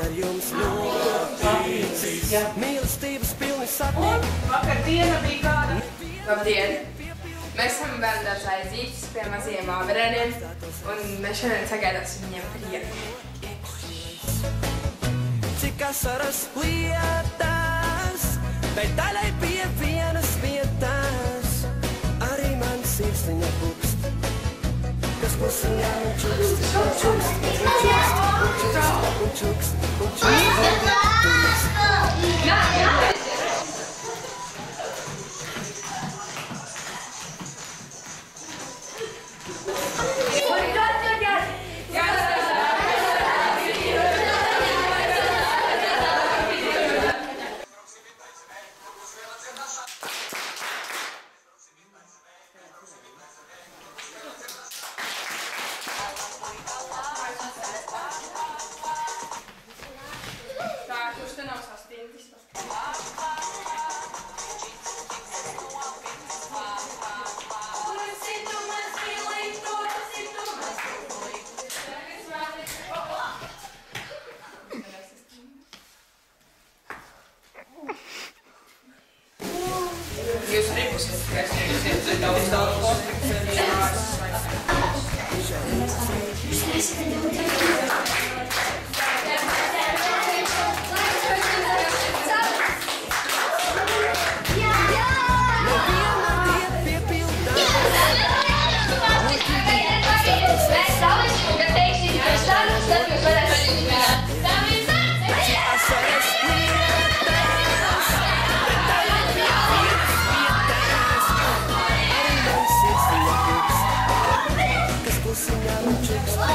ar jums noticis. Mīlestības pilni sapņi. Un vakar diena bija kāda. Labdien! Mēs esam bērnu dārzā Aizītis pie mazajiem āverēniem, un mēs šodien sagaidāsim viņiem prieku. Cik asaras lietas, bet daļai pie vienas vietas. Arī man sirsniņa pukst, kas klusiņā un čukst, un čukst, un čukst, un čukst, un čukst, un čukst. Jūs arī būsiet tikai daudz konflikts. Kas klusiņā un čukst.